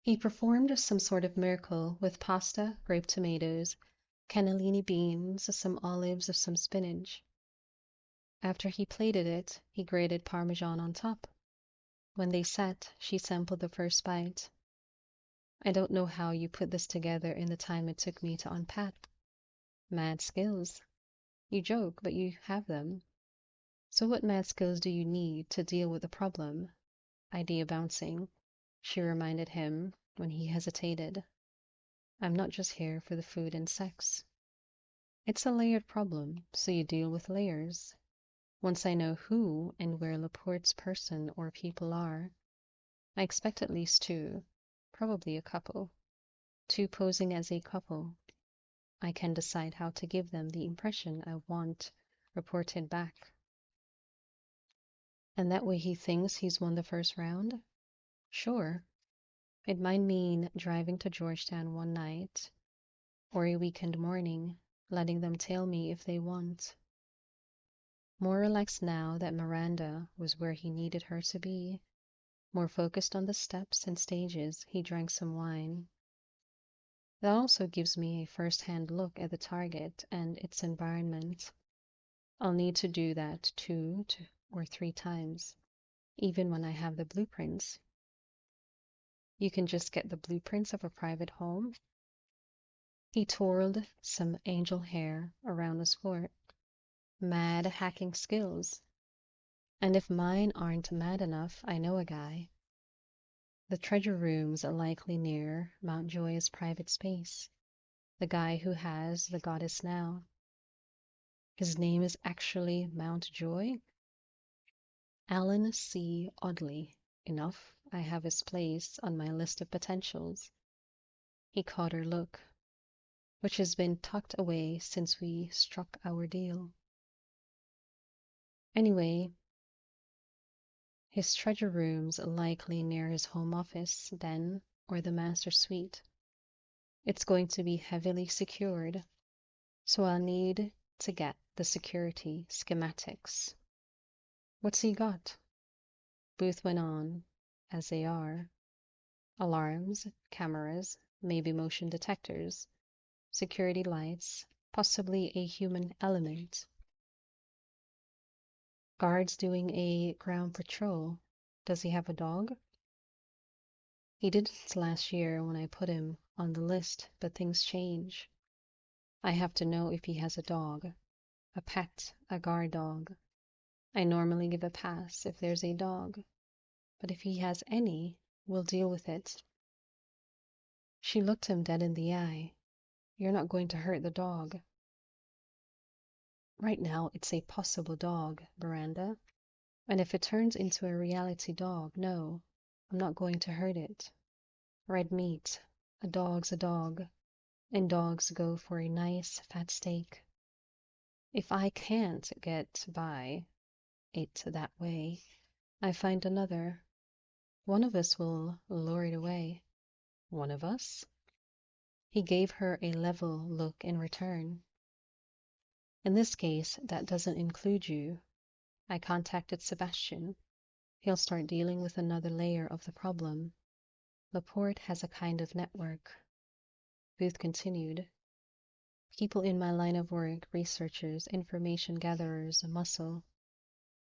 He performed some sort of miracle with pasta, grape tomatoes, cannellini beans, some olives, some spinach. After he plated it, he grated Parmesan on top. When they sat, she sampled the first bite. I don't know how you put this together in the time it took me to unpack. Mad skills. You joke, but you have them. So what mad skills do you need to deal with the problem? Idea bouncing, she reminded him when he hesitated. I'm not just here for the food and sex. It's a layered problem, so you deal with layers. Once I know who and where Laporte's person or people are, I expect at least two, probably a couple. Two posing as a couple. I can decide how to give them the impression I want reported back. And that way he thinks he's won the first round? Sure. It might mean driving to Georgetown one night, or a weekend morning, letting them tell me if they want. More relaxed now that Miranda was where he needed her to be. More focused on the steps and stages, he drank some wine. That also gives me a first-hand look at the target and its environment. I'll need to do that 2 or 3 times, even when I have the blueprints. You can just get the blueprints of a private home? He twirled some angel hair around his fort. Mad hacking skills. And if mine aren't mad enough, I know a guy. The treasure room's likely near Mountjoy's private space. The guy who has the goddess now. His name is actually Mountjoy? Alan C. Audley. Enough, I have his place on my list of potentials. He caught her look, which has been tucked away since we struck our deal. Anyway, his treasure room's likely near his home office, then, or the master suite. It's going to be heavily secured, so I'll need to get the security schematics. What's he got? Booth went on, as they are. Alarms, cameras, maybe motion detectors, security lights, possibly a human element. Guards doing a ground patrol. Does he have a dog? He didn't last year when I put him on the list, but things change. I have to know if he has a dog, a pet, a guard dog. I normally give a pass if there's a dog, but if he has any, we'll deal with it. She looked him dead in the eye. You're not going to hurt the dog. Right now, it's a possible dog, Miranda. And if it turns into a reality dog, no, I'm not going to hurt it. Red meat. A dog's a dog. And dogs go for a nice fat steak. If I can't get by it that way, I find another. One of us will lure it away. One of us? He gave her a level look in return. In this case, that doesn't include you. I contacted Sebastian. He'll start dealing with another layer of the problem. Laporte has a kind of network. Booth continued. People in my line of work, researchers, information gatherers, muscle.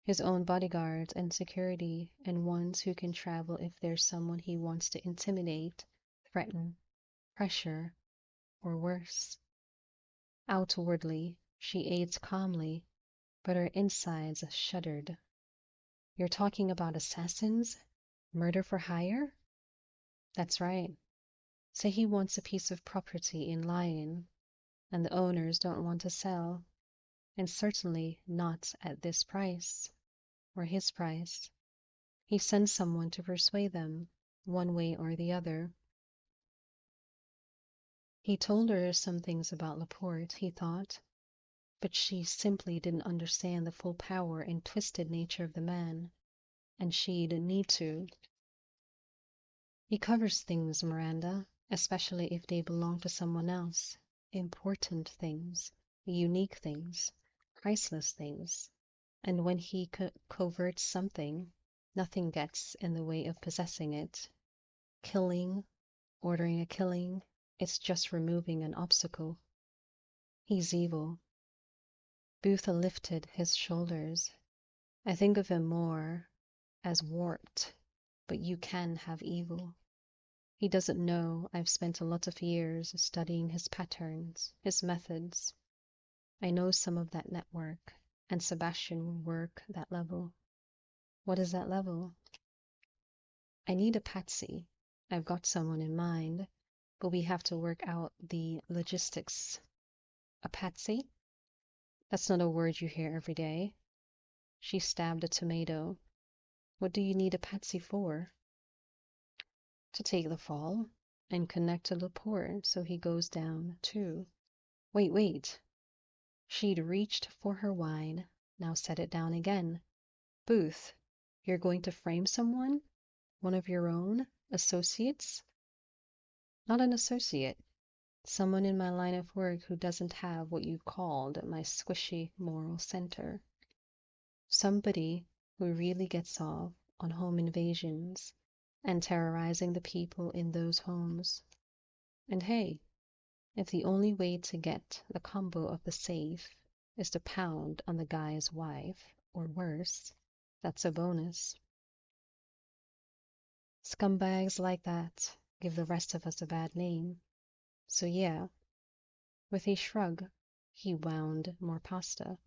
His own bodyguards and security, and ones who can travel if there's someone he wants to intimidate, threaten, pressure, or worse. Outwardly, she aids calmly, but her insides shuddered. You're talking about assassins? Murder for hire? That's right. Say he wants a piece of property in Lyon, and the owners don't want to sell, and certainly not at this price, or his price. He sends someone to persuade them, one way or the other. He told her some things about Laporte, he thought, but she simply didn't understand the full power and twisted nature of the man, and she'd need to. He covers things, Miranda, especially if they belong to someone else. Important things, unique things, priceless things. And when he coverts something, nothing gets in the way of possessing it. Killing, ordering a killing. It's just removing an obstacle. He's evil. Booth lifted his shoulders. I think of him more as warped, but you can have evil. He doesn't know I've spent a lot of years studying his patterns, his methods. I know some of that network, and Sebastian will work that level. What is that level? I need a patsy. I've got someone in mind, but we have to work out the logistics. A patsy? That's not a word you hear every day. She stabbed a tomato. What do you need a patsy for? To take the fall and connect to Laporte so he goes down too. Wait. She'd reached for her wine, now set it down again. Booth, you're going to frame someone? One of your own associates? Not an associate. Someone in my line of work who doesn't have what you called my squishy moral center. Somebody who really gets off on home invasions and terrorizing the people in those homes. And hey, if the only way to get the combo of the safe is to pound on the guy's wife, or worse, that's a bonus. Scumbags like that give the rest of us a bad name. So yeah, with a shrug, he wound more pasta.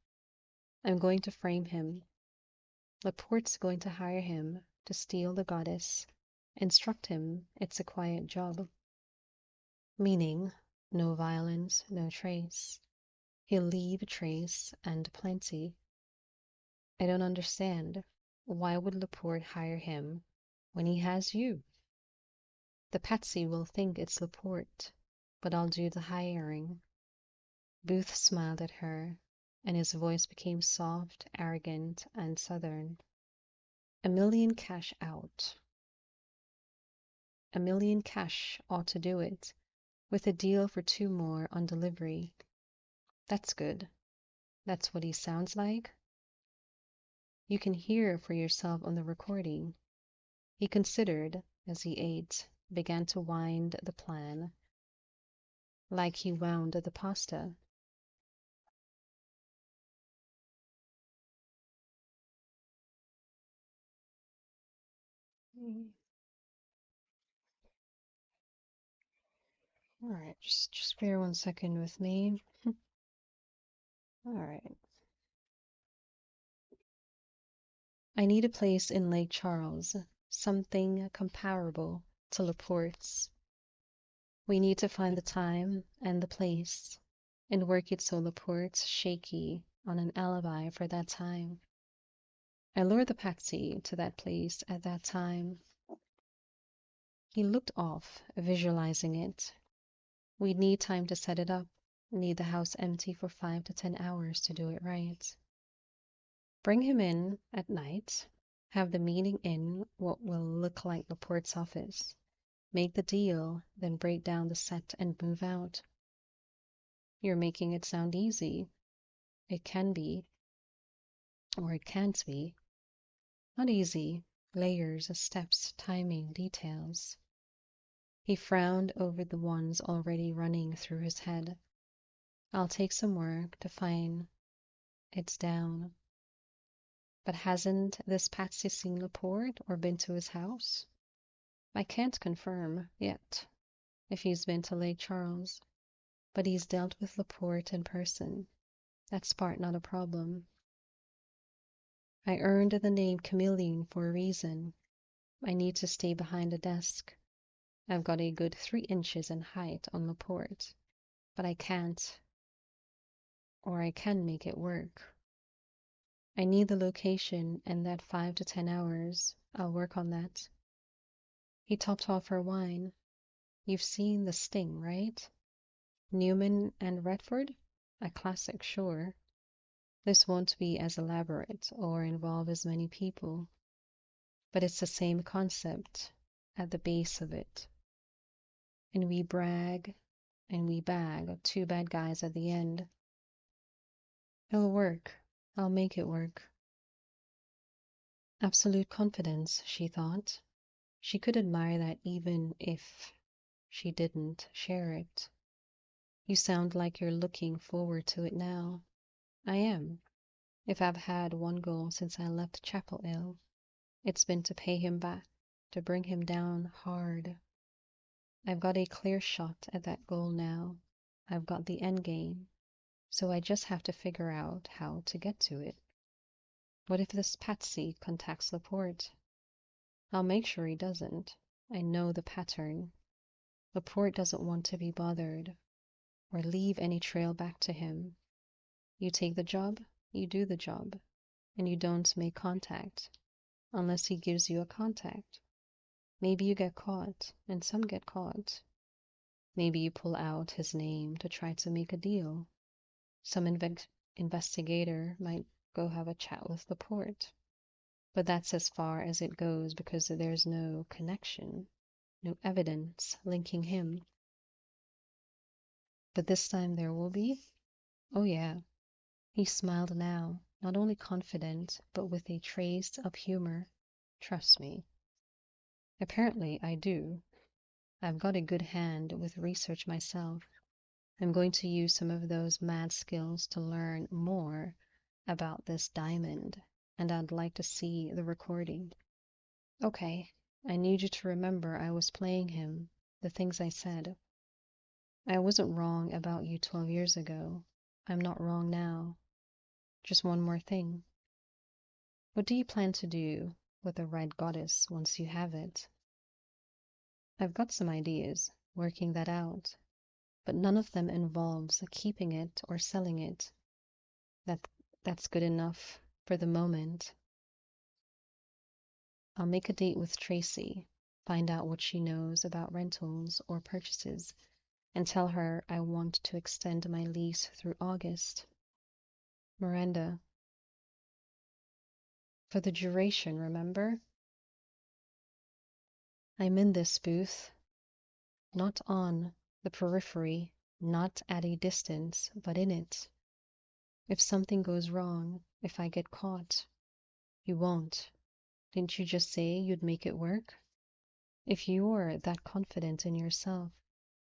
I'm going to frame him. Laporte's going to hire him to steal the goddess. Instruct him it's a quiet job. Meaning, no violence, no trace. He'll leave a trace and plenty. I don't understand. Why would Laporte hire him when he has you? The patsy will think it's Laporte, but I'll do the hiring. Booth smiled at her, and his voice became soft, arrogant, and southern. $1 million cash out. $1 million cash ought to do it, with a deal for 2 more on delivery. That's good. That's what he sounds like. You can hear for yourself on the recording. He considered as he ate, began to wind the plan, like he wound the pasta. All right, just bear 1 second with me. All right. I need a place in Lake Charles, something comparable to Laporte's. We need to find the time and the place and work it so Laporte's shaky on an alibi for that time. I lured the patsy to that place at that time. He looked off, visualizing it. We'd need time to set it up, need the house empty for 5 to 10 hours to do it right. Bring him in at night, have the meeting in what will look like Laporte's office, make the deal, then break down the set and move out. You're making it sound easy. It can be, or it can't be. Not easy. Layers, steps, timing, details. He frowned over the ones already running through his head. I'll take some work to find it's down. But hasn't this Patsy seen Laporte or been to his house? I can't confirm yet if he's been to Lake Charles, but he's dealt with Laporte in person. That's part not a problem. I earned the name Chameleon for a reason. I need to stay behind a desk. I've got a good 3 inches in height on Laporte, but I can't, or I can make it work. I need the location and that 5 to 10 hours. I'll work on that. He topped off her wine. You've seen The Sting, right? Newman and Redford? A classic, sure. This won't be as elaborate or involve as many people, but it's the same concept at the base of it. And we brag and we bag 2 bad guys at the end. It'll work. I'll make it work. Absolute confidence, she thought. She could admire that even if She didn't share it. You sound like you're looking forward to it now. I am. If I've had one goal since I left Chapel Hill, it's been to pay him back, to bring him down hard. I've got a clear shot at that goal now. I've got the end game, so I just have to figure out how to get to it. What if this patsy contacts Laporte? I'll make sure he doesn't. I know the pattern. Laporte doesn't want to be bothered or leave any trail back to him. You take the job, you do the job, and you don't make contact unless he gives you a contact. Maybe you get caught, and some get caught. Maybe you pull out his name to try to make a deal. Some investigator might go have a chat with Laporte. But that's as far as it goes because there's no connection, no evidence linking him. But this time there will be? Oh, yeah. He smiled now, not only confident, but with a trace of humor. Trust me. Apparently, I do. I've got a good hand with research myself. I'm going to use some of those mad skills to learn more about this diamond, and I'd like to see the recording. Okay, I need you to remember I was playing him, the things I said. I wasn't wrong about you 12 years ago. I'm not wrong now. Just one more thing. What do you plan to do with the red goddess once you have it? I've got some ideas, working that out, but none of them involves keeping it or selling it. That's good enough for the moment. I'll make a date with Tracy, find out what she knows about rentals or purchases, and tell her I want to extend my lease through August. Miranda, for the duration, remember? I'm in this booth, not on the periphery, not at a distance, but in it. If something goes wrong, if I get caught, you won't. Didn't you just say you'd make it work? If you're that confident in yourself,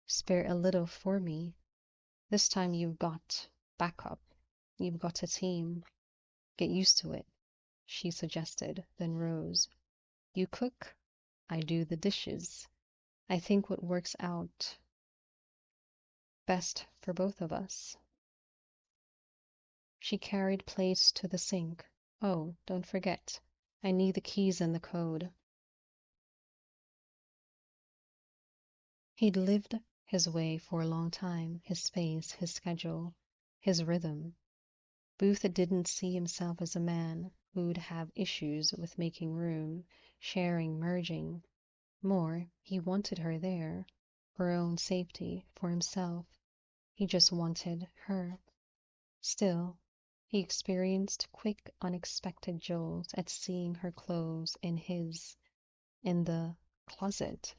spare a little for me. This time you've got backup. You've got a team. Get used to it, she suggested, then rose. You cook, I do the dishes. I think what works out best for both of us. She carried plates to the sink. Oh, don't forget, I need the keys and the code. He'd lived his way for a long time, his space, his schedule, his rhythm. Booth didn't see himself as a man who'd have issues with making room, sharing, merging. More, he wanted her there, for her own safety, for himself. He just wanted her. Still, he experienced quick, unexpected jolts at seeing her clothes in the closet,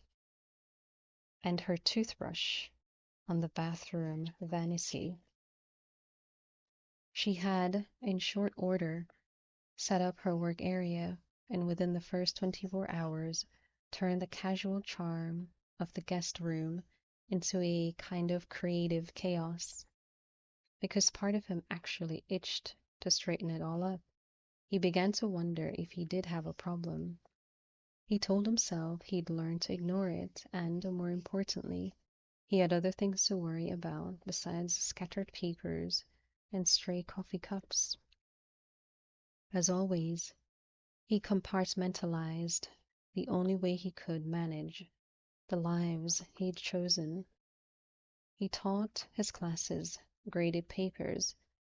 and her toothbrush on the bathroom vanity. She had, in short order, set up her work area, and within the first 24 hours turned the casual charm of the guest room into a kind of creative chaos. Because part of him actually itched to straighten it all up, he began to wonder if he did have a problem. He told himself he'd learn to ignore it, and, more importantly, he had other things to worry about besides scattered papers and stray coffee cups. As always, he compartmentalized the only way he could manage the lives he'd chosen. He taught his classes, graded papers,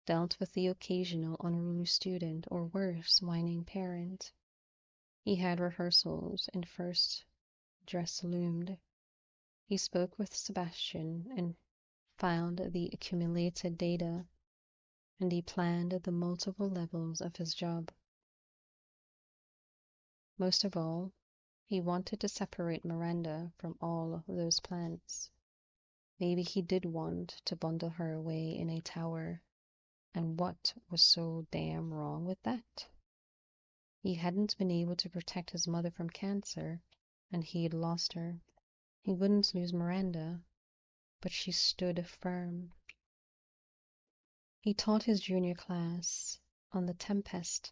dealt with the occasional unruly student or worse, whining parent. He had rehearsals, and first dress loomed. He spoke with Sebastian and found the accumulated data, and he planned the multiple levels of his job. Most of all, he wanted to separate Miranda from all of those plans. Maybe he did want to bundle her away in a tower, and what was so damn wrong with that? He hadn't been able to protect his mother from cancer, and he'd lost her. He wouldn't lose Miranda, but she stood firm. He taught his junior class on the Tempest,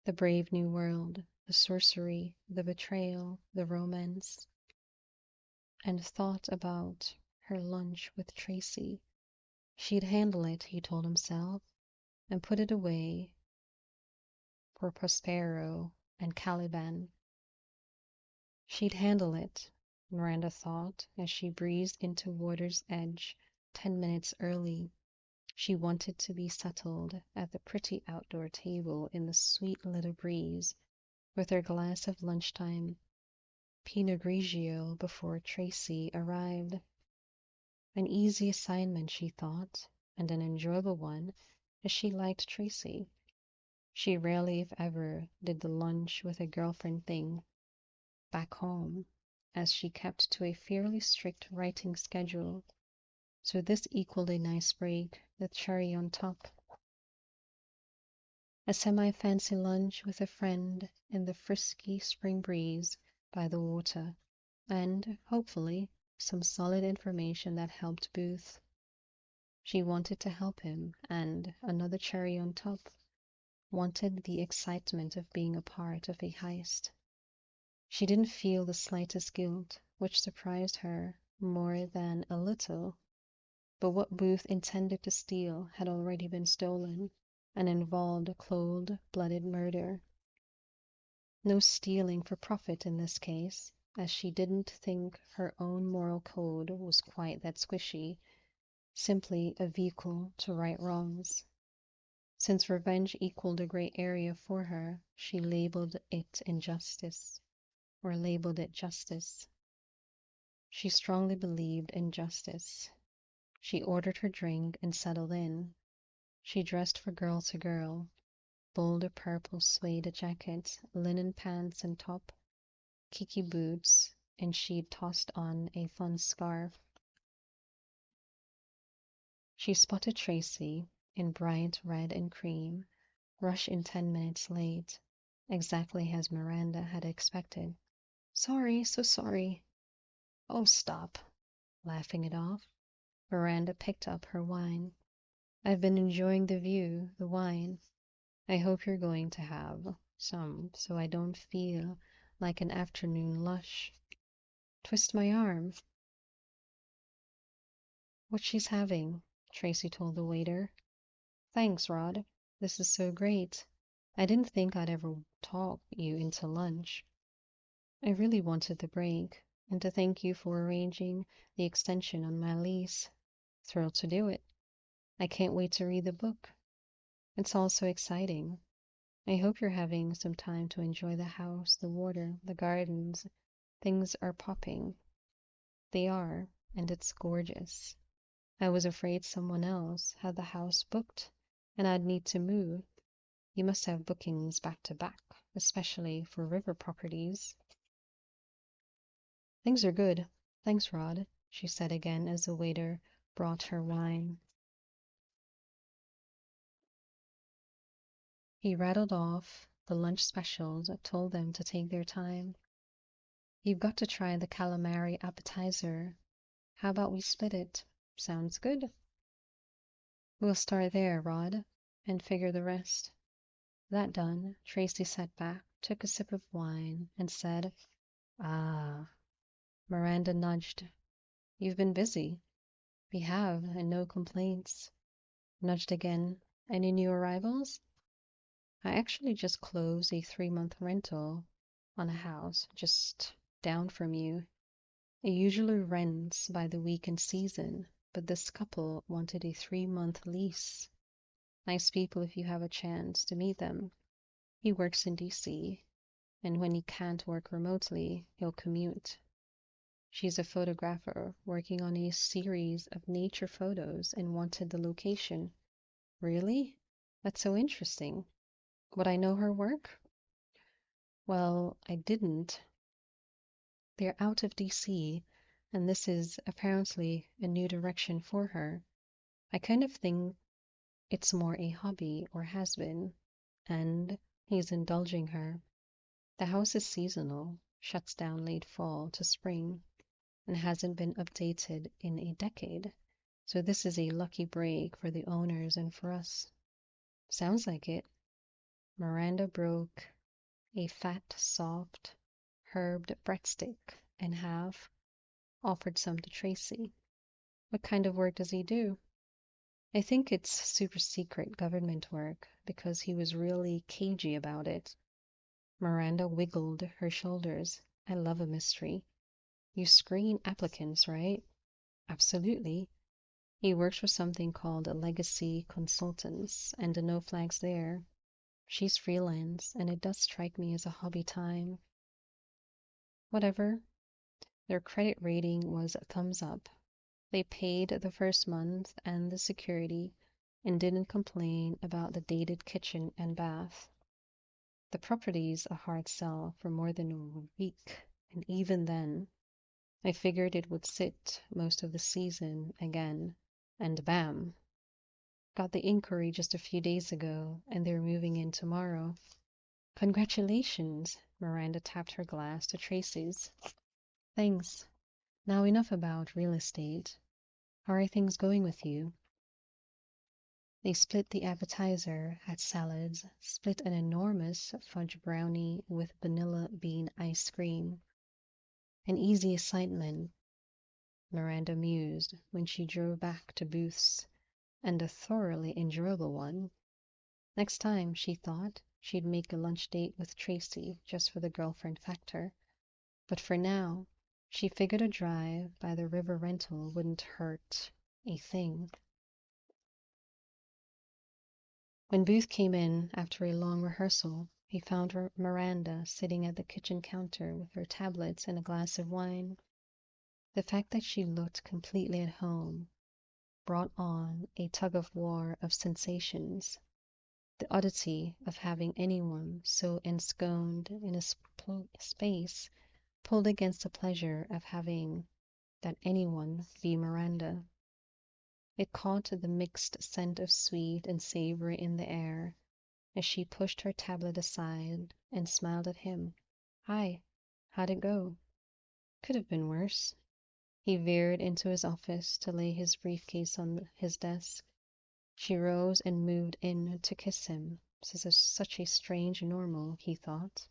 the brave new world, the sorcery, the betrayal, the romance, and thought about her lunch with Tracy. She'd handle it, he told himself, and put it away for Prospero and Caliban. She'd handle it, Miranda thought, as she breezed into Water's Edge 10 minutes early. She wanted to be settled at the pretty outdoor table in the sweet little breeze, with her glass of lunchtime Pinot Grigio before Tracy arrived. An easy assignment, she thought, and an enjoyable one, as she liked Tracy. She rarely, if ever, did the lunch with a girlfriend thing back home, as she kept to a fairly strict writing schedule, so this equaled a nice break, the cherry on top. A semi-fancy lunch with a friend in the frisky spring breeze by the water, and, hopefully, some solid information that helped Booth. She wanted to help him, and, another cherry on top, wanted the excitement of being a part of a heist. She didn't feel the slightest guilt, which surprised her more than a little. But what Booth intended to steal had already been stolen, and involved cold-blooded murder. No stealing for profit in this case, as she didn't think her own moral code was quite that squishy, simply a vehicle to right wrongs. Since revenge equaled a gray area for her, she labeled it injustice, or labeled it justice. She strongly believed in justice. She ordered her drink and settled in. She dressed for girl to girl, bold purple suede jacket, linen pants and top, kiki boots, and she'd tossed on a fun scarf. She spotted Tracy, in bright red and cream, rush in 10 minutes late, exactly as Miranda had expected. Sorry, so sorry. Oh, stop. Laughing it off, Miranda picked up her wine. I've been enjoying the view, the wine. I hope you're going to have some, so I don't feel like an afternoon lush. Twist my arm. What she's having, Tracy told the waiter. Thanks, Rod. This is so great. I didn't think I'd ever talk you into lunch. I really wanted the break, and to thank you for arranging the extension on my lease. Thrilled to do it. I can't wait to read the book. It's all so exciting. I hope you're having some time to enjoy the house, the water, the gardens. Things are popping. They are, and it's gorgeous. I was afraid someone else had the house booked, and I'd need to move. You must have bookings back to back, especially for river properties. Things are good. Thanks, Rod, she said again as the waiter brought her wine. He rattled off the lunch specials, told them to take their time. You've got to try the calamari appetizer. How about we split it? Sounds good. We'll start there, Rod, and figure the rest. That done, Tracy sat back, took a sip of wine, and said, Ah. Miranda nudged. You've been busy. We have, and no complaints. Nudged again. Any new arrivals? I actually just closed a 3-month rental on a house just down from you. It usually rents by the week and season, but this couple wanted a 3-month lease. Nice people if you have a chance to meet them. He works in DC, and when he can't work remotely, he'll commute. She's a photographer working on a series of nature photos and wanted the location. Really? That's so interesting. Would I know her work? Well, I didn't. They're out of DC, and this is apparently a new direction for her. I kind of think it's more a hobby, or has been, and he's indulging her. The house is seasonal, shuts down late fall to spring, and hasn't been updated in a decade. So this is a lucky break for the owners and for us. Sounds like it. Miranda broke a fat, soft, herbed breadstick in half, offered some to Tracy. What kind of work does he do? I think it's super secret government work because he was really cagey about it. Miranda wiggled her shoulders. I love a mystery. You screen applicants, right? Absolutely. He works for something called a Legacy Consultants, and the no flags there. She's freelance, and it does strike me as a hobby time. Whatever. Their credit rating was a thumbs up. They paid the first month and the security and didn't complain about the dated kitchen and bath. The property's a hard sell for more than a week, and even then, I figured it would sit most of the season again, and bam! Got the inquiry just a few days ago, and they're moving in tomorrow. Congratulations! Miranda tapped her glass to Tracy's. Thanks. Now enough about real estate. How are things going with you? They split the appetizer, had salads, split an enormous fudge brownie with vanilla bean ice cream. An easy assignment, Miranda mused when she drove back to Booth's, and a thoroughly enjoyable one. Next time, she thought, she'd make a lunch date with Tracy just for the girlfriend factor. But for now, she figured a drive by the river rental wouldn't hurt a thing. When Booth came in after a long rehearsal, he found Miranda sitting at the kitchen counter with her tablets and a glass of wine. The fact that she looked completely at home brought on a tug-of-war of sensations. The oddity of having anyone so ensconced in a space pulled against the pleasure of having that anyone be Miranda. It caught the mixed scent of sweet and savory in the air as she pushed her tablet aside and smiled at him. Hi, how'd it go? Could have been worse. He veered into his office to lay his briefcase on his desk. She rose and moved in to kiss him. This is such a strange normal, he thought.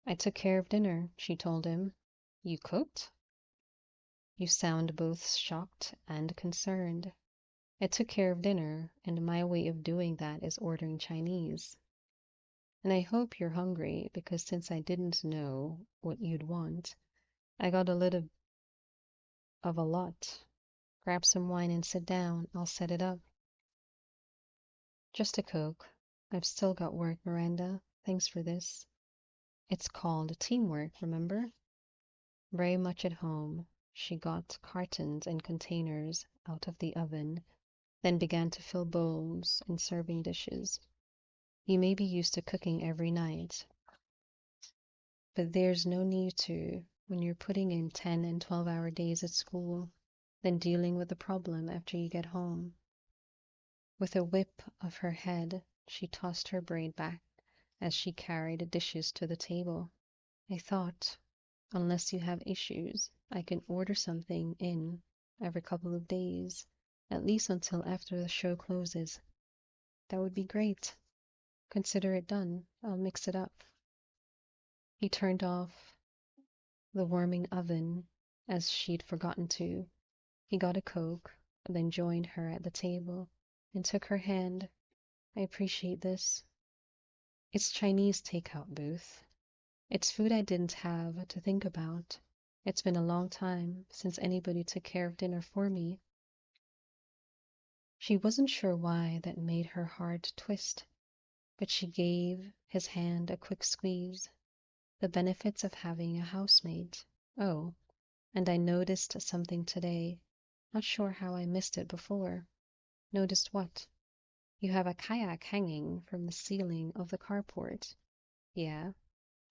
I took care of dinner, she told him. You cooked? You sound both shocked and concerned. I took care of dinner, and my way of doing that is ordering Chinese. And I hope you're hungry, because since I didn't know what you'd want, I got a little of a lot. Grab some wine and sit down. I'll set it up. Just a Coke. I've still got work, Miranda. Thanks for this. It's called teamwork, remember? Very much at home. She got cartons and containers out of the oven, then began to fill bowls and serving dishes. You may be used to cooking every night, but there's no need to when you're putting in 10 and 12-hour days at school, then dealing with the problem after you get home. With a whip of her head, she tossed her braid back as she carried the dishes to the table. I thought, unless you have issues, I can order something in every couple of days, at least until after the show closes. That would be great. Consider it done. I'll mix it up. He turned off the warming oven as she'd forgotten to. He got a Coke, then joined her at the table and took her hand. I appreciate this. It's Chinese takeout, Booth. It's food I didn't have to think about. It's been a long time since anybody took care of dinner for me. She wasn't sure why that made her heart twist, but she gave his hand a quick squeeze. The benefits of having a housemate. Oh, and I noticed something today. Not sure how I missed it before. Noticed what? You have a kayak hanging from the ceiling of the carport. Yeah,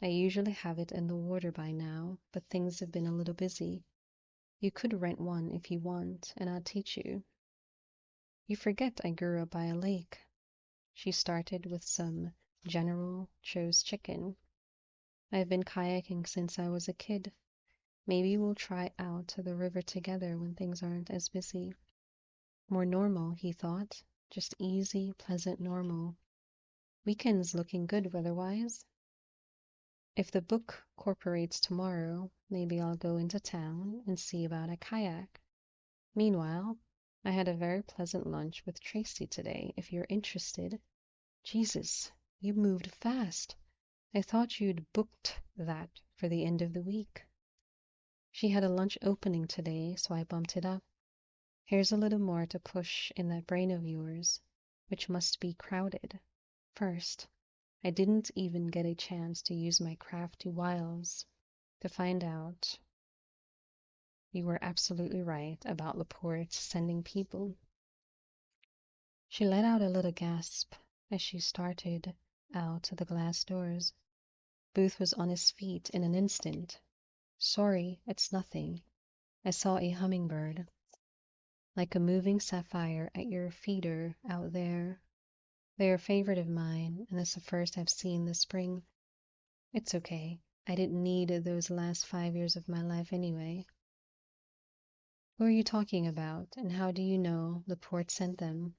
I usually have it in the water by now, but things have been a little busy. You could rent one if you want, and I'll teach you. You forget I grew up by a lake. She started with some General Tso's chicken. I've been kayaking since I was a kid. Maybe we'll try out to the river together when things aren't as busy. More normal, he thought. Just easy, pleasant normal. Weekend's looking good weather-wise. If the book corporates tomorrow, maybe I'll go into town and see about a kayak. Meanwhile, I had a very pleasant lunch with Tracy today, if you're interested. Jesus, you moved fast. I thought you'd booked that for the end of the week. She had a lunch opening today, so I bumped it up. Here's a little more to push in that brain of yours, which must be crowded. First, I didn't even get a chance to use my crafty wiles to find out you were absolutely right about Laporte sending people. She let out a little gasp as she started out to the glass doors. Booth was on his feet in an instant. Sorry, it's nothing. I saw a hummingbird, like a moving sapphire at your feeder out there. They're a favorite of mine, and it's the first I've seen this spring. It's okay. I didn't need those last 5 years of my life anyway. Who are you talking about, and how do you know Laporte sent them?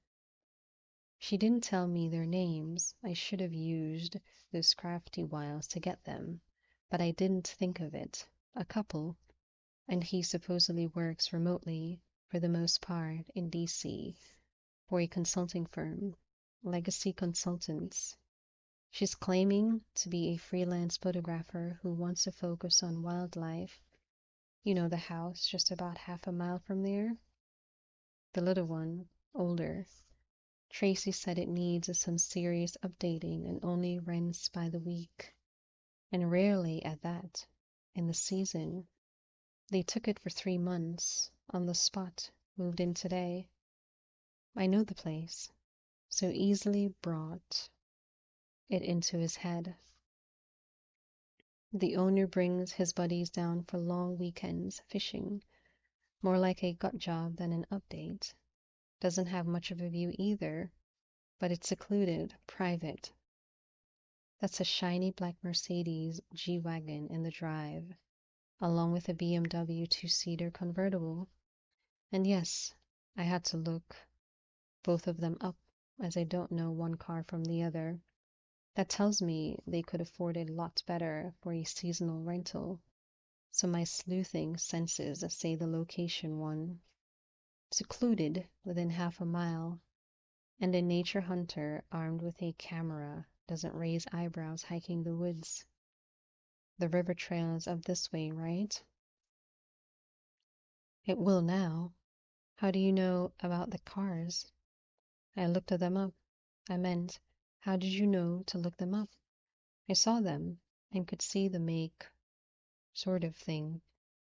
She didn't tell me their names. I should have used those crafty wiles to get them, but I didn't think of it. A couple, and he supposedly works remotely, for the most part, in D.C., for a consulting firm, Legacy Consultants. She's claiming to be a freelance photographer who wants to focus on wildlife. You know the house just about half a mile from there? The little one, older. Tracy said it needs some serious updating and only rents by the week. And rarely at that, in the season. They took it for 3 months, on the spot, moved in today. I know the place, so easily brought it into his head. The owner brings his buddies down for long weekends fishing, more like a gut job than an update. Doesn't have much of a view either, but it's secluded, private. That's a shiny black Mercedes G-Wagon in the drive, along with a BMW two-seater convertible. And yes, I had to look both of them up, as I don't know one car from the other. That tells me they could afford a lot better for a seasonal rental. So my sleuthing senses say the location one. Secluded within half a mile, and a nature hunter armed with a camera doesn't raise eyebrows hiking the woods. The river trail is up this way, right? It will now. How do you know about the cars? I looked them up. I meant, how did you know to look them up? I saw them and could see the make, sort of thing,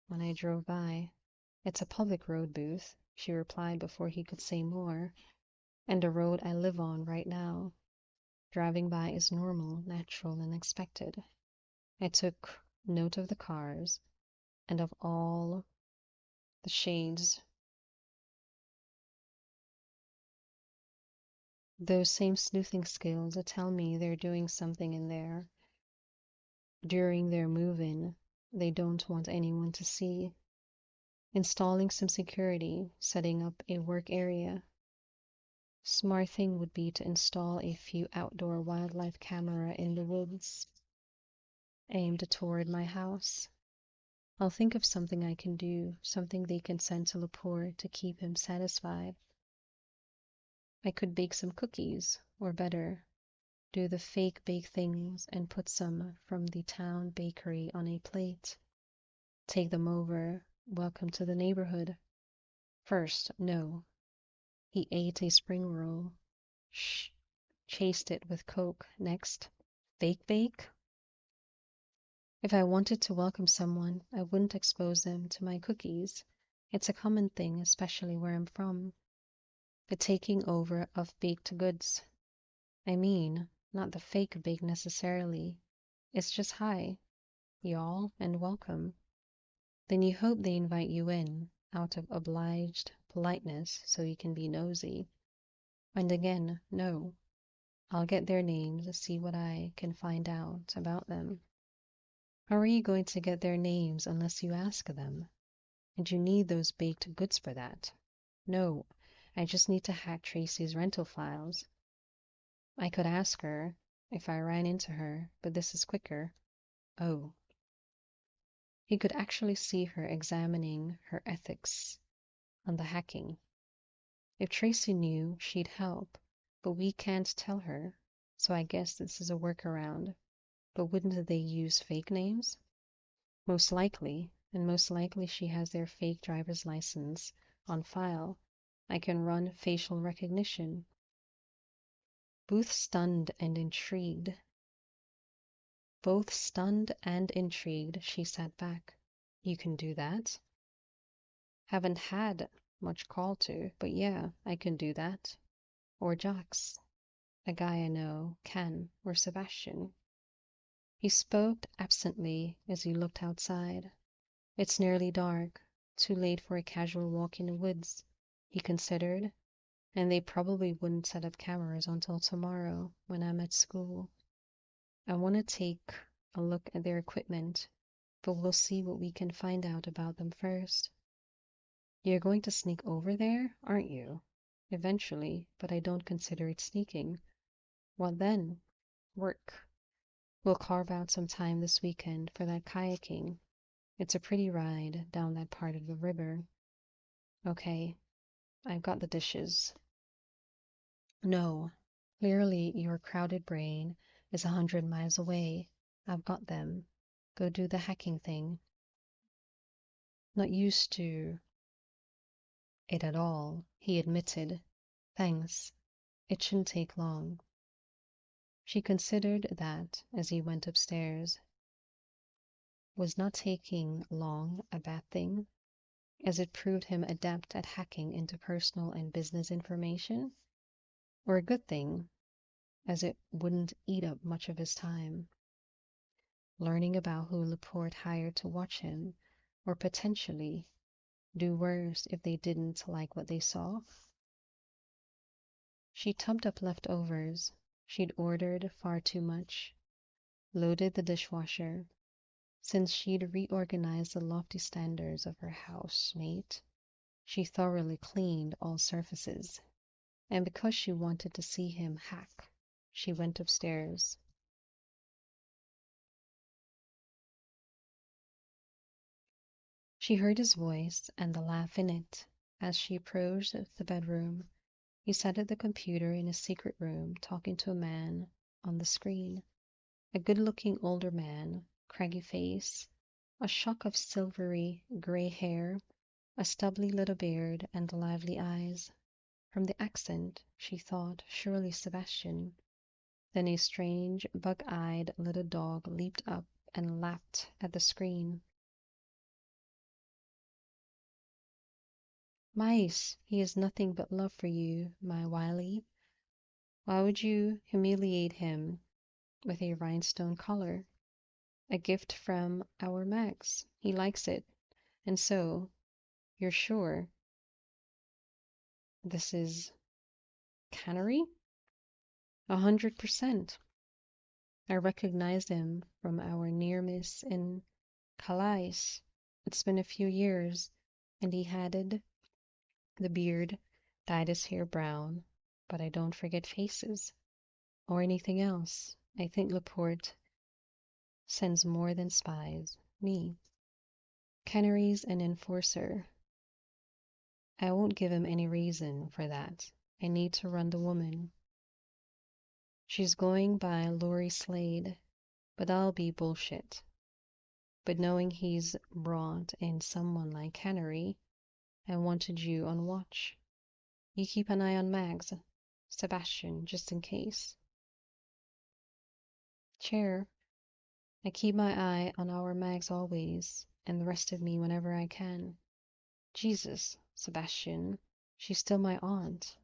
when I drove by. It's a public road, Booth, she replied before he could say more, and a road I live on right now. Driving by is normal, natural, and expected. I took note of the cars and of all the shades. Those same sleuthing skills tell me they're doing something in there. During their move-in, they don't want anyone to see. Installing some security, setting up a work area. Smart thing would be to install a few outdoor wildlife camera in the woods, aimed toward my house. I'll think of something I can do, something they can send to Laporte to keep him satisfied. I could bake some cookies, or better, do the fake bake things and put some from the town bakery on a plate. Take them over. Welcome to the neighborhood. First, no. He ate a spring roll. Shh. Chased it with Coke. Next, fake bake? If I wanted to welcome someone, I wouldn't expose them to my cookies. It's a common thing, especially where I'm from. The taking over of baked goods. I mean, not the fake bake necessarily. It's just hi, y'all, and welcome. Then you hope they invite you in, out of obliged politeness, so you can be nosy. And again, no. I'll get their names, see what I can find out about them. How are you going to get their names unless you ask them? And you need those baked goods for that. No, I just need to hack Tracy's rental files. I could ask her if I ran into her, but this is quicker. Oh. He could actually see her examining her ethics on the hacking. If Tracy knew, she'd help, but we can't tell her, so I guess this is a workaround. But wouldn't they use fake names? Most likely, and most likely she has their fake driver's license on file. I can run facial recognition. Both stunned and intrigued. Both stunned and intrigued, she sat back. You can do that? Haven't had much call to, but yeah, I can do that. Or Jax, a guy I know, can, or Sebastian. He spoke absently as he looked outside. It's nearly dark, too late for a casual walk in the woods, he considered, and they probably wouldn't set up cameras until tomorrow when I'm at school. I want to take a look at their equipment, but we'll see what we can find out about them first. You're going to sneak over there, aren't you? Eventually, but I don't consider it sneaking. What then? Work. We'll carve out some time this weekend for that kayaking. It's a pretty ride down that part of the river. Okay, I've got the dishes. No, clearly your crowded brain is 100 miles away. I've got them. Go do the hacking thing. Not used to it at all, he admitted. Thanks. It shouldn't take long. She considered that as he went upstairs. Was not taking long a bad thing, as it proved him adept at hacking into personal and business information? Or a good thing, as it wouldn't eat up much of his time? Learning about who Laporte hired to watch him, or potentially do worse if they didn't like what they saw? She tubbed up leftovers. She'd ordered far too much. Loaded the dishwasher. Since she'd reorganized the lofty standards of her housemate, she thoroughly cleaned all surfaces. And because she wanted to see him hack, she went upstairs. She heard his voice and the laugh in it as she approached the bedroom. He sat at the computer in a secret room talking to a man on the screen. A good-looking older man, craggy face, a shock of silvery gray hair, a stubbly little beard, and lively eyes. From the accent, she thought surely Sebastian. Then a strange, bug-eyed little dog leaped up and lapped at the screen. Mice, he has nothing but love for you, my Wiley. Why would you humiliate him with a rhinestone collar? A gift from our Max. He likes it. And so, you're sure this is Canary? 100%. I recognized him from our near miss in Calais. It's been a few years, and he added the beard, dyed his hair brown, but I don't forget faces or anything else. I think Laporte sends more than spies. Me. Canary's an enforcer. I won't give him any reason for that. I need to run the woman. She's going by Laurie Slade, but that'll be bullshit. But knowing he's brought in someone like Canary, I wanted you on watch. You keep an eye on Mags, Sebastian, just in case. Chair, I keep my eye on our Mags always, and the rest of me whenever I can. Jesus, Sebastian, she's still my aunt.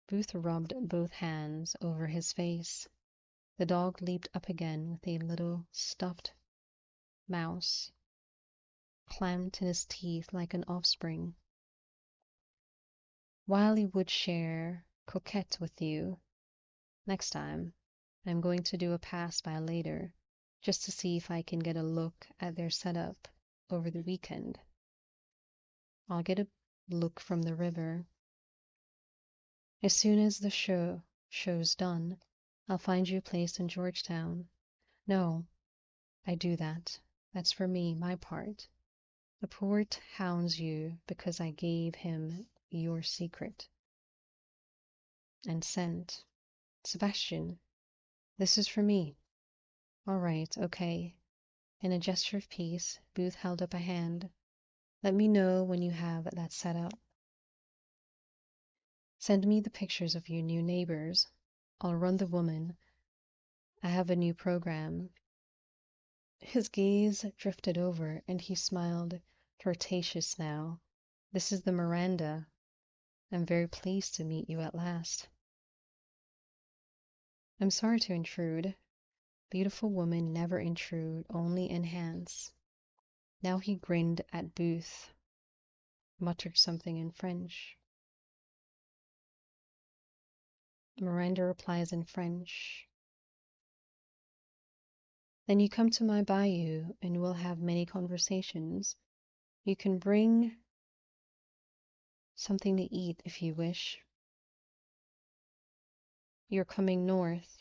Booth rubbed both hands over his face. The dog leaped up again with a little stuffed mouse clamped in his teeth like an offspring. Wiley would share coquette with you. Next time, I'm going to do a pass by later, just to see if I can get a look at their setup over the weekend. I'll get a look from the river. As soon as the show's done, I'll find you a place in Georgetown. No, I do that. That's for me, my part. Laporte hounds you because I gave him your secret. And sent. Sebastian, this is for me. All right, okay. In a gesture of peace, Booth held up a hand. Let me know when you have that set up. Send me the pictures of your new neighbors. I'll run the woman. I have a new program. His gaze drifted over, and he smiled, flirtatious now. This is the Miranda. I'm very pleased to meet you at last. I'm sorry to intrude. Beautiful women never intrude, only enhance. Now he grinned at Booth, muttered something in French. Miranda replies in French. Then you come to my bayou, and we'll have many conversations. You can bring something to eat if you wish. You're coming north.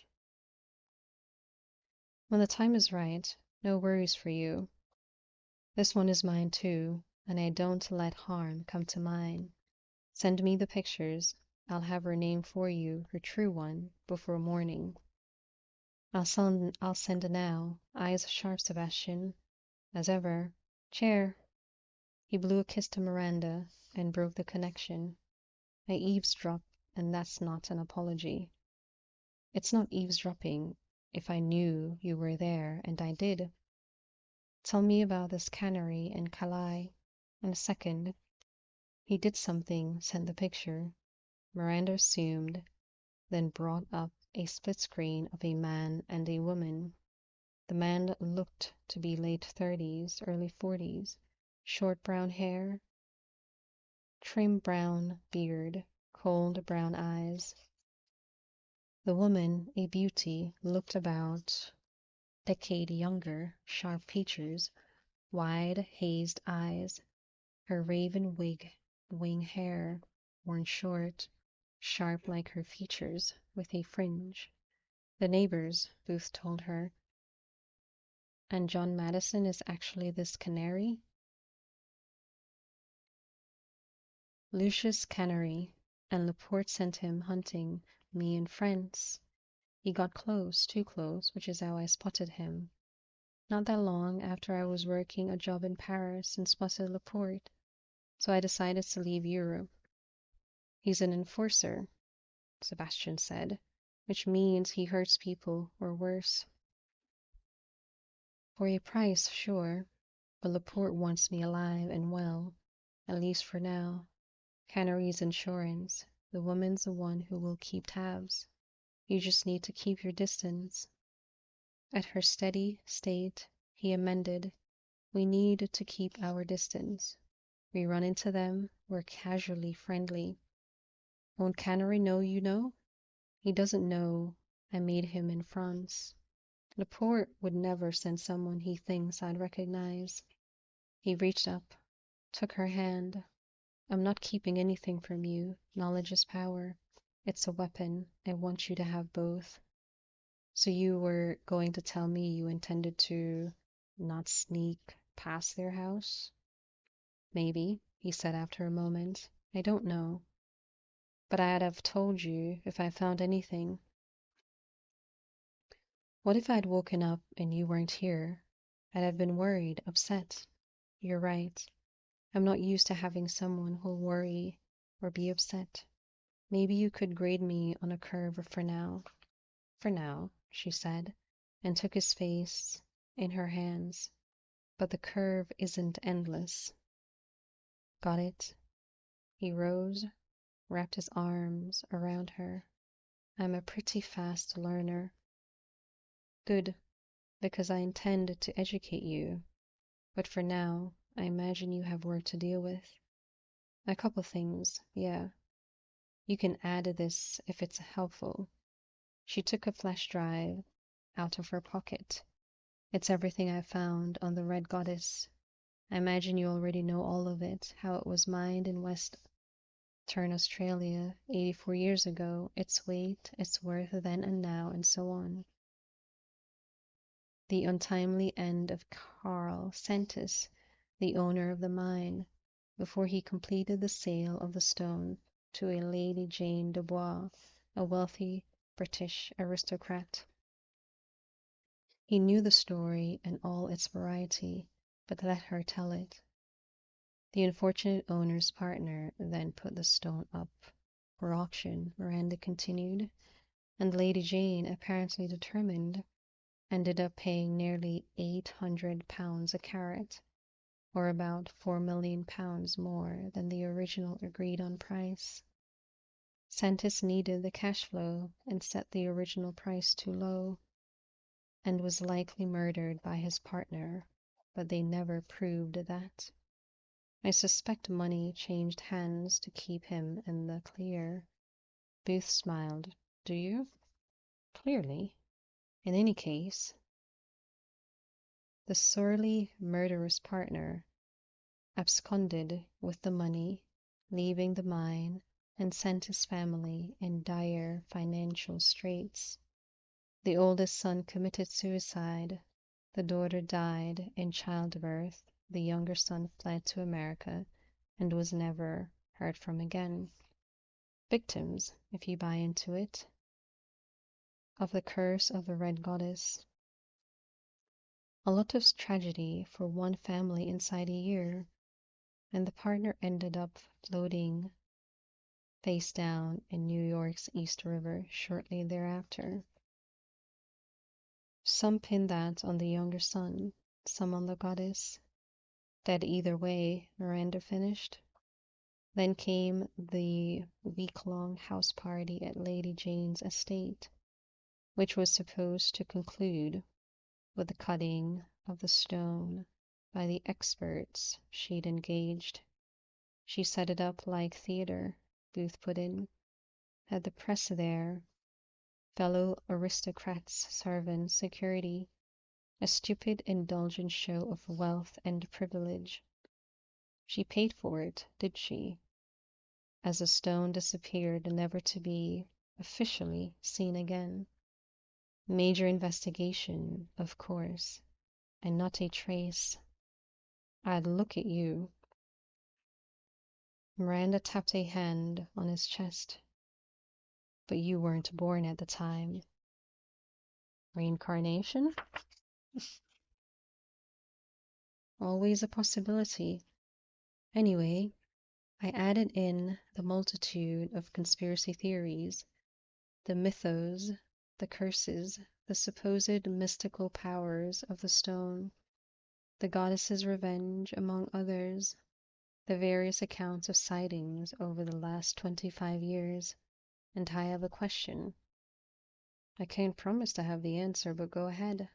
When the time is right, no worries for you. This one is mine too, and I don't let harm come to mine. Send me the pictures. I'll have her name for you, her true one, before morning. I'll send now. Eyes sharp, Sebastian. As ever. Chair. He blew a kiss to Miranda and broke the connection. I eavesdropped, and that's not an apology. It's not eavesdropping if I knew you were there, and I did. Tell me about this cannery in Calais. In a second. He did something, sent the picture. Miranda assumed, then brought up a split screen of a man and a woman. The man looked to be late 30s, early 40s, short brown hair, trim brown beard, cold brown eyes. The woman, a beauty, looked about a decade younger, sharp features, wide hazed eyes, her raven wing hair, worn short, sharp like her features, with a fringe. The neighbors, Booth told her. And John Madison is actually this canary? Lucius Canary, and Laporte sent him hunting me in France. He got close, too close, which is how I spotted him. Not that long after I was working a job in Paris and spotted Laporte, so I decided to leave Europe. He's an enforcer, Sebastian said, which means he hurts people, or worse. For a price, sure, but Laporte wants me alive and well, at least for now. Canary's insurance. The woman's the one who will keep tabs. You just need to keep your distance. At her steady state, he amended, we need to keep our distance. We run into them, we're casually friendly. Won't Canary know you know? He doesn't know I made him in France. Laporte would never send someone he thinks I'd recognize. He reached up, took her hand. I'm not keeping anything from you. Knowledge is power. It's a weapon. I want you to have both. So you were going to tell me you intended to not sneak past their house? Maybe, he said after a moment. I don't know. But I'd have told you if I found anything. What if I'd woken up and you weren't here? I'd have been worried, upset. You're right. I'm not used to having someone who'll worry or be upset. Maybe you could grade me on a curve for now. For now, she said, and took his face in her hands. But the curve isn't endless. Got it? He rose, wrapped his arms around her. I'm a pretty fast learner. Good, because I intend to educate you. But for now, I imagine you have work to deal with. A couple things, yeah. You can add this if it's helpful. She took a flash drive out of her pocket. It's everything I found on the Red Goddess. I imagine you already know all of it, how it was mined in Western Australia 84 years ago, its weight, its worth then and now, and so on. The untimely end of Carl Sentis, the owner of the mine, before he completed the sale of the stone to a Lady Jane de Bois, a wealthy British aristocrat. He knew the story and all its variety, but let her tell it. The unfortunate owner's partner then put the stone up for auction, Miranda continued, and Lady Jane, apparently determined, ended up paying nearly £800 a carat, or about £4 million more than the original agreed on price. Sentis needed the cash flow and set the original price too low, and was likely murdered by his partner, but they never proved that. I suspect money changed hands to keep him in the clear. Booth smiled. Do you? Clearly. In any case, the surly, murderous partner absconded with the money, leaving the mine, and sent his family in dire financial straits. The oldest son committed suicide, the daughter died in childbirth, the younger son fled to America and was never heard from again. Victims, if you buy into it, of the curse of the Red Goddess. A lot of tragedy for one family inside a year, and the partner ended up floating face down in New York's East River shortly thereafter. Some pin that on the younger son, some on the goddess. Dead either way, Miranda finished. Then came the week-long house party at Lady Jane's estate, which was supposed to conclude with the cutting of the stone by the experts she'd engaged. She set it up like theater, Booth put in. Had the press there, fellow aristocrats, servants, security, a stupid, indulgent show of wealth and privilege. She paid for it, did she? As the stone disappeared, never to be officially seen again. Major investigation, of course, and not a trace. I'd look at you. Miranda tapped a hand on his chest. But you weren't born at the time. Reincarnation? Always a possibility. Anyway, I added in the multitude of conspiracy theories, the mythos, the curses, the supposed mystical powers of the stone, the goddess's revenge, among others, the various accounts of sightings over the last 25 years, and I have a question. I can't promise to have the answer, but go ahead.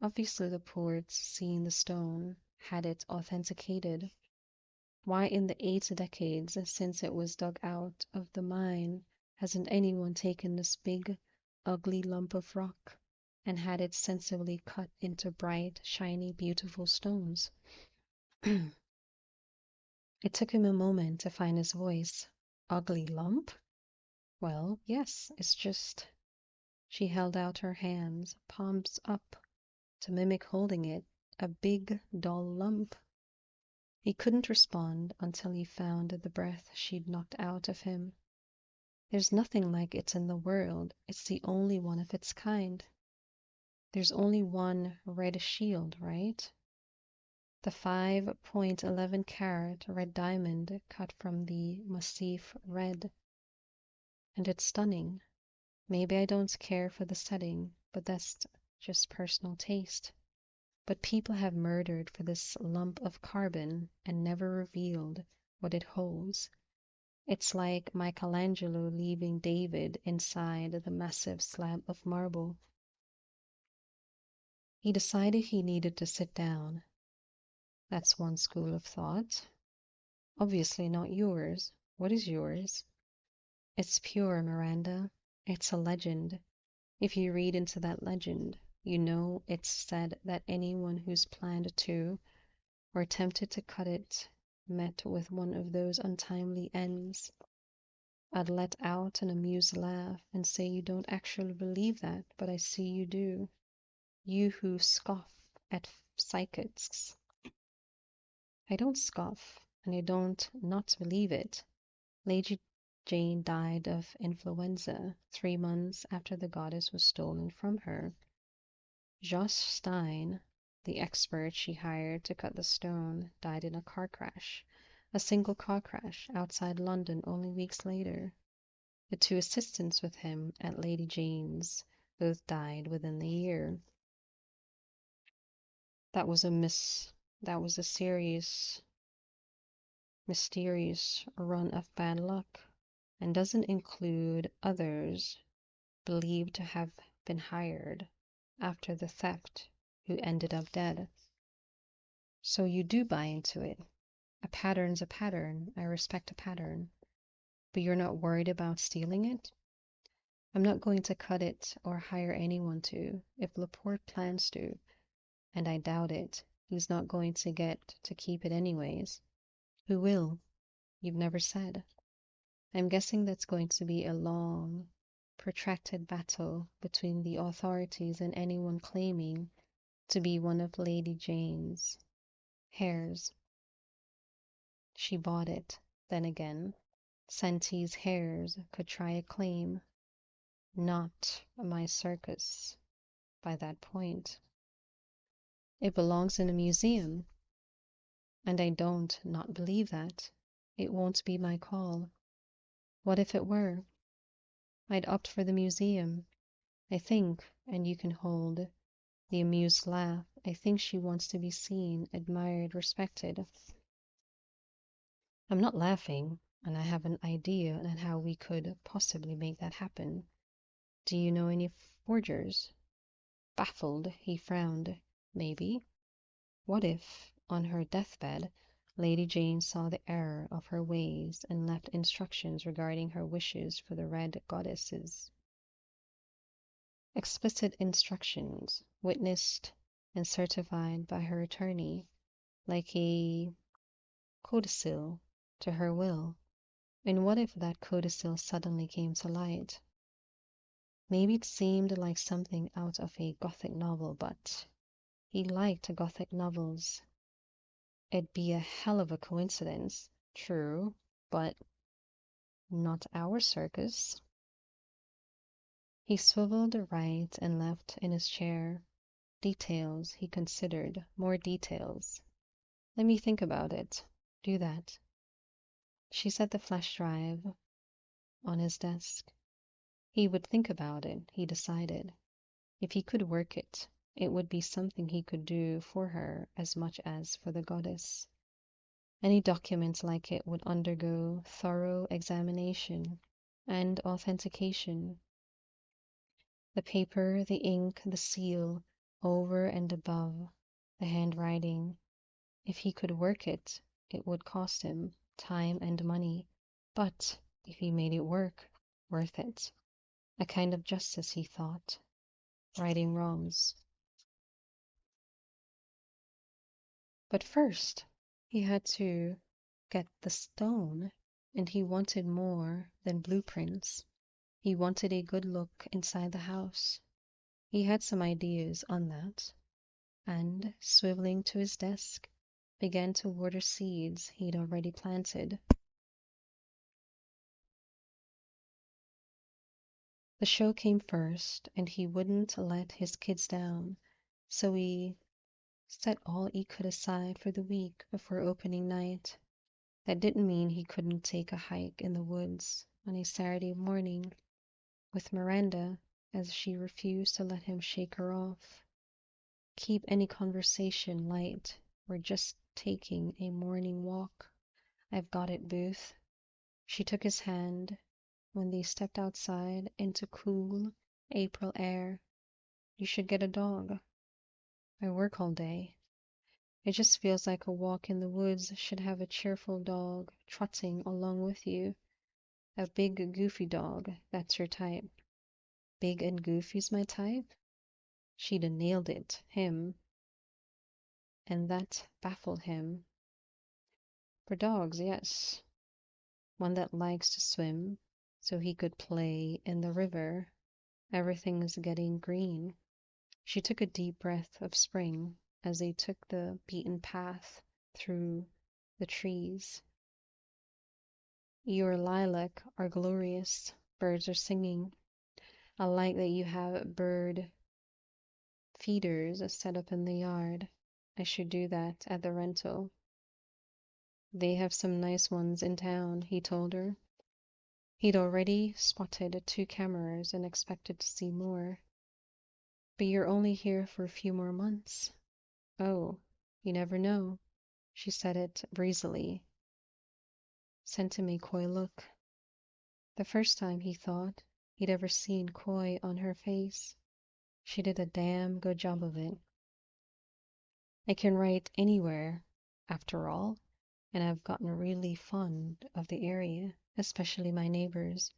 Obviously the port's seen the stone, had it authenticated. Why in the 8 decades since it was dug out of the mine hasn't anyone taken this big, ugly lump of rock and had it sensibly cut into bright, shiny, beautiful stones? It took him a moment to find his voice. Ugly lump? Well, yes, it's just... She held out her hands, palms up, to mimic holding it, a big, dull lump. He couldn't respond until he found the breath she'd knocked out of him. There's nothing like it in the world. It's the only one of its kind. There's only one red shield, right? The 5.11 carat red diamond cut from the massif red. And it's stunning. Maybe I don't care for the setting, but that's just personal taste. But people have murdered for this lump of carbon and never revealed what it holds. It's like Michelangelo leaving David inside the massive slab of marble. He decided he needed to sit down. That's one school of thought. Obviously not yours. What is yours? It's pure, Miranda. It's a legend. If you read into that legend, You know, it's said that anyone who's planned to or attempted to cut it met with one of those untimely ends. I'd let out an amused laugh and say you don't actually believe that, but I see you do. You who scoff at psychics. I don't scoff, and I don't not believe it. Lady Jane died of influenza 3 months after the goddess was stolen from her. Joss Stein, the expert she hired to cut the stone, died in a car crash, a single car crash outside London only weeks later. The two assistants with him at Lady Jane's both died within the year. That was a serious, mysterious run of bad luck, and doesn't include others believed to have been hired after the theft who ended up dead. So you do buy into it. A pattern's a pattern. I respect a pattern. But you're not worried about stealing it? I'm not going to cut it or hire anyone to. If Laporte plans to, and I doubt it, he's not going to get to keep it anyways. Who will? You've never said. I'm guessing that's going to be a long, protracted battle between the authorities and anyone claiming to be one of Lady Jane's heirs. She bought it. Then again, Santie's heirs could try a claim. Not my circus by that point. It belongs in a museum, and I don't not believe that. It won't be my call. What if it were? I'd opt for the museum, I think, and you can hold the amused laugh. I think she wants to be seen, admired, respected. I'm not laughing, and I have an idea on how we could possibly make that happen. Do you know any forgers? Baffled, he frowned. Maybe. What if, on her deathbed, Lady Jane saw the error of her ways and left instructions regarding her wishes for the Red Goddesses? Explicit instructions, witnessed and certified by her attorney, like a codicil to her will. And what if that codicil suddenly came to light? Maybe it seemed like something out of a Gothic novel, but he liked Gothic novels. It'd be a hell of a coincidence, true, but not our circus. He swiveled right and left in his chair. Details, he considered, more details. Let me think about it. Do that. She set the flash drive on his desk. He would think about it, he decided. If he could work it, it would be something he could do for her as much as for the goddess. Any document like it would undergo thorough examination and authentication. The paper, the ink, the seal, over and above the handwriting. If he could work it, it would cost him time and money, but if he made it work, worth it. A kind of justice, he thought, righting wrongs. But first, he had to get the stone, and he wanted more than blueprints. He wanted a good look inside the house. He had some ideas on that, and, swiveling to his desk, began to water seeds he'd already planted. The show came first, and he wouldn't let his kids down, so he set all he could aside for the week before opening night. That didn't mean he couldn't take a hike in the woods on a Saturday morning with Miranda, as she refused to let him shake her off. Keep any conversation light. We're just taking a morning walk. I've got it, Booth. She took his hand when they stepped outside into cool April air. You should get a dog. I work all day. It just feels like a walk in the woods should have a cheerful dog trotting along with you. A big, goofy dog, that's your type. Big and goofy's my type? She'd a nailed it, him, and that baffled him. For dogs, yes. One that likes to swim, so he could play in the river. Everything's getting green. She took a deep breath of spring as they took the beaten path through the trees. Your lilac are glorious. Birds are singing. I like that you have bird feeders set up in the yard. I should do that at the rental. They have some nice ones in town, he told her. He'd already spotted 2 cameras and expected to see more. But you're only here for a few more months. Oh, you never know. She said it breezily, sent him a coy look. The first time he thought he'd ever seen coy on her face. She did a damn good job of it. I can write anywhere, after all, and I've gotten really fond of the area, especially my neighbors.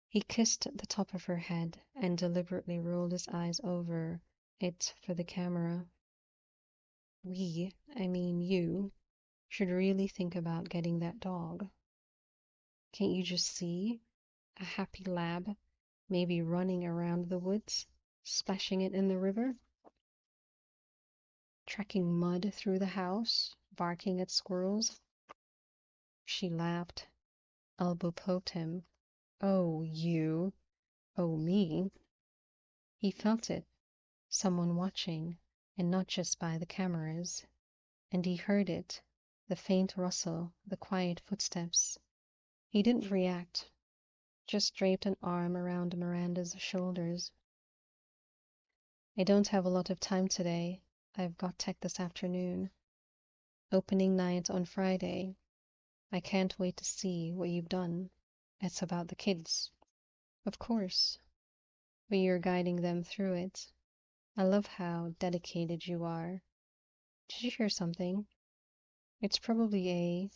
He kissed the top of her head and deliberately rolled his eyes over it for the camera. I mean you, should really think about getting that dog. Can't you just see a happy lab, maybe running around the woods, splashing it in the river, tracking mud through the house, barking at squirrels? She laughed, elbow poked him. Oh, you. Oh, me. He felt it, someone watching, and not just by the cameras. And he heard it, the faint rustle, the quiet footsteps. He didn't react, just draped an arm around Miranda's shoulders. I don't have a lot of time today. I've got tech this afternoon. Opening night on Friday. I can't wait to see what you've done. It's about the kids. Of course. But you're guiding them through it. I love how dedicated you are. Did you hear something? It's probably a...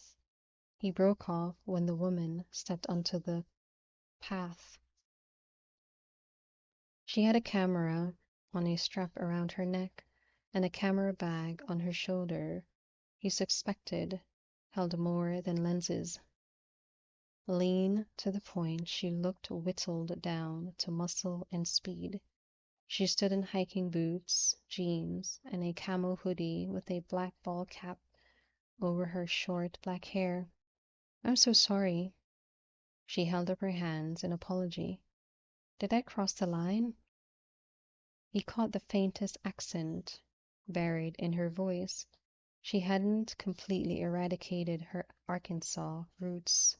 He broke off when the woman stepped onto the path. She had a camera on a strap around her neck and a camera bag on her shoulder. He suspected held more than lenses. Lean to the point, she looked whittled down to muscle and speed. She stood in hiking boots, jeans, and a camo hoodie with a black ball cap over her short black hair. I'm so sorry. She held up her hands in apology. Did I cross the line? He caught the faintest accent buried in her voice. She hadn't completely eradicated her Arkansas roots.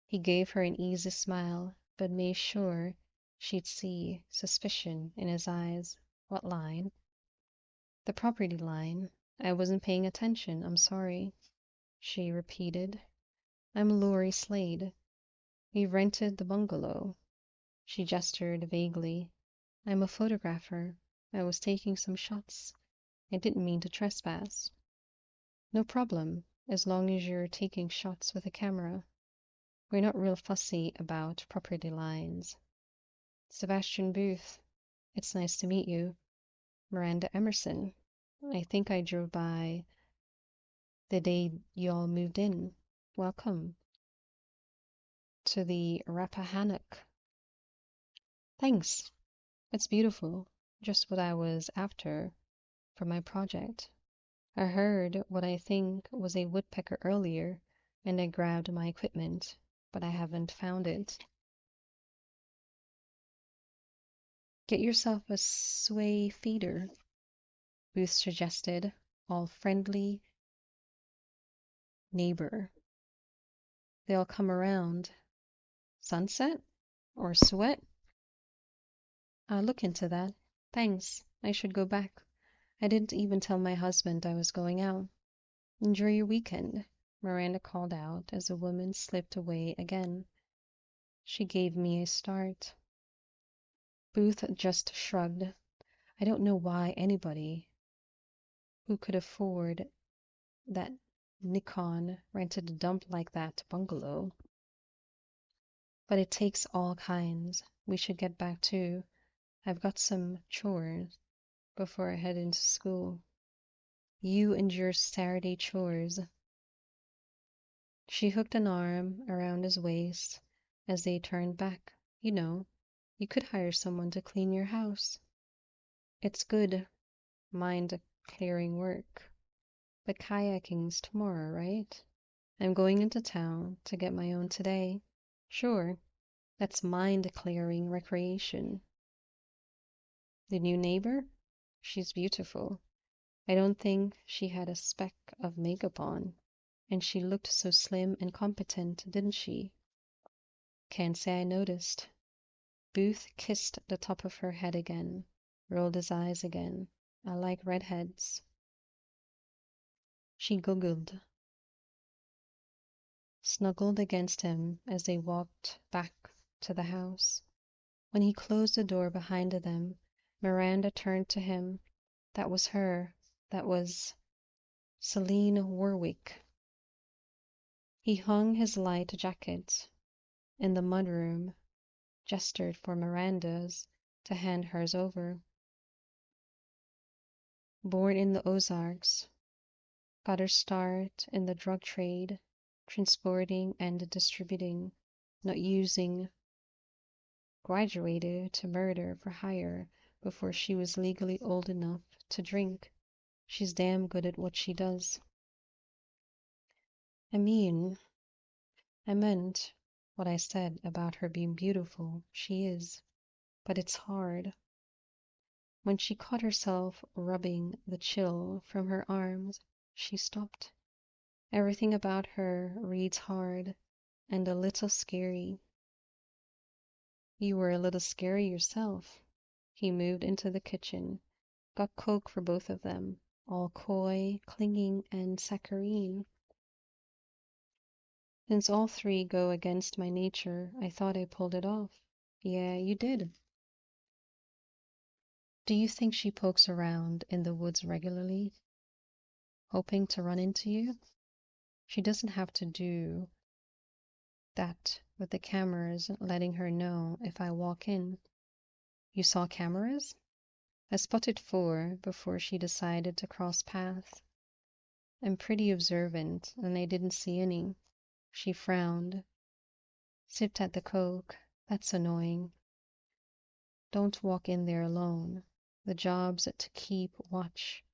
He gave her an easy smile, but made sure she'd see suspicion in his eyes. What line? The property line. I wasn't paying attention. I'm sorry, she repeated. I'm Lori Slade. We rented the bungalow. She gestured vaguely. I'm a photographer. I was taking some shots. I didn't mean to trespass. No problem, as long as you're taking shots with a camera. We're not real fussy about property lines. Sebastian Booth, it's nice to meet you. Miranda Emerson, I think I drove by the day y'all moved in. Welcome to the Rappahannock. Thanks. It's beautiful. Just what I was after for my project. I heard what I think was a woodpecker earlier, and I grabbed my equipment, but I haven't found it. Get yourself a sway feeder, Booth suggested, all friendly neighbor. They'll come around. Sunset? Or sweat? I'll look into that. Thanks. I should go back. I didn't even tell my husband I was going out. Enjoy your weekend, Miranda called out as the woman slipped away again. She gave me a start. Booth just shrugged. I don't know why anybody who could afford that Nikon rented a dump like that bungalow. But it takes all kinds. We should get back to I've got some chores before I head into school. You and your Saturday chores. She hooked an arm around his waist as they turned back. You know, you could hire someone to clean your house. It's good, mind-clearing work. But kayaking's tomorrow, right? I'm going into town to get my own today. Sure, that's mind-clearing recreation. The new neighbor? She's beautiful. I don't think she had a speck of makeup on. And she looked so slim and competent, didn't she? Can't say I noticed. Booth kissed the top of her head again, rolled his eyes again. I like redheads. She giggled, snuggled against him as they walked back to the house. When he closed the door behind them, Miranda turned to him. That was her. That was Celine Warwick. He hung his light jacket in the mudroom, gestured for Miranda's to hand hers over. Born in the Ozarks, got her start in the drug trade, transporting and distributing, not using, graduated to murder for hire before she was legally old enough to drink. She's damn good at what she does. I mean, I meant what I said about her being beautiful. She is. But it's hard. When she caught herself rubbing the chill from her arms, she stopped. Everything about her reads hard and a little scary. You were a little scary yourself. He moved into the kitchen, got Coke for both of them, all coy, clinging, and saccharine. Since all three go against my nature, I thought I pulled it off. Yeah, you did. Do you think she pokes around in the woods regularly, hoping to run into you? She doesn't have to do that with the cameras letting her know if I walk in. You saw cameras? I spotted 4 before she decided to cross paths. I'm pretty observant, and I didn't see any. She frowned, sipped at the Coke. That's annoying. Don't walk in there alone. The job's to keep watch,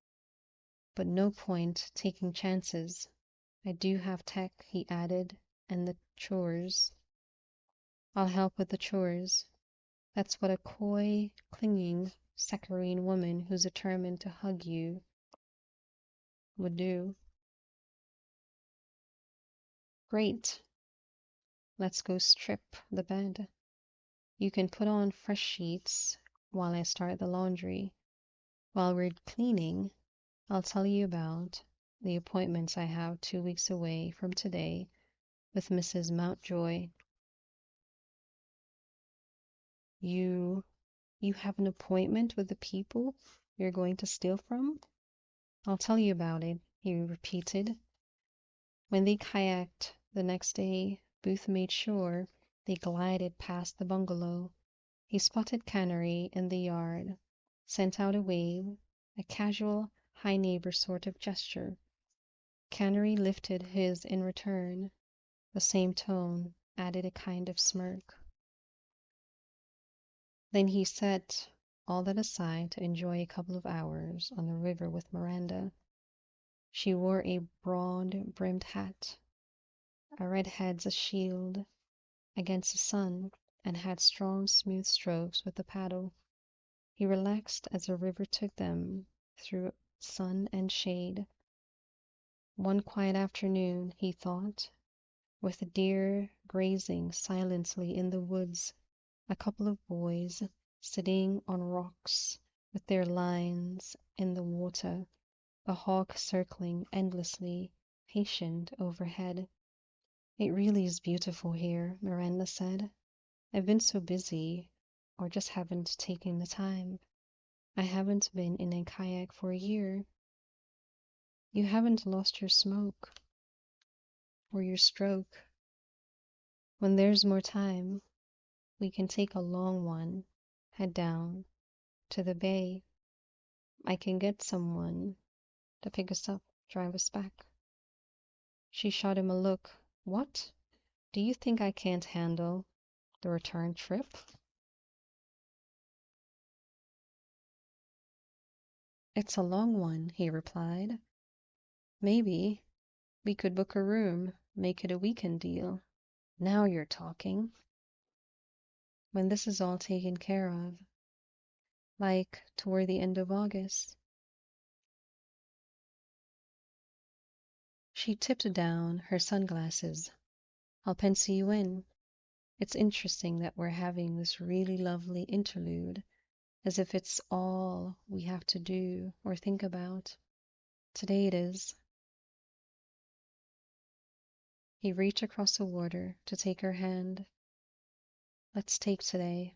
but no point taking chances. I do have tech, he added, and the chores. I'll help with the chores. That's what a coy, clinging, saccharine woman who's determined to hug you would do. Great. Let's go strip the bed. You can put on fresh sheets while I start the laundry. While we're cleaning, I'll tell you about the appointments I have 2 weeks away from today with Mrs. Mountjoy. You you have an appointment with the people you're going to steal from? I'll tell you about it, he repeated. When they kayaked the next day, Booth made sure they glided past the bungalow. He spotted Canary in the yard, sent out a wave, a casual, high neighbor sort of gesture. Canary lifted his in return. The same tone added a kind of smirk. Then he set all that aside to enjoy a couple of hours on the river with Miranda. She wore a broad-brimmed hat, a redhead's a shield against the sun, and had strong, smooth strokes with the paddle. He relaxed as the river took them through sun and shade. One quiet afternoon, he thought, with the deer grazing silently in the woods, a couple of boys sitting on rocks with their lines in the water, a hawk circling endlessly, patient overhead. It really is beautiful here, Miranda said. I've been so busy, or just haven't taken the time. I haven't been in a kayak for a year. You haven't lost your smoke or your stroke. When there's more time, we can take a long one, head down, To the bay. I can get someone to pick us up, drive us back. She shot him a look. What? Do you think I can't handle the return trip? It's a long one, he replied. Maybe we could book a room, make it a weekend deal. Now you're talking. When this is all taken care of, like toward the end of August. She tipped down her sunglasses. I'll pencil you in. It's interesting that we're having this really lovely interlude, as if it's all we have to do or think about. Today it is. He reached across the water to take her hand. Let's take today.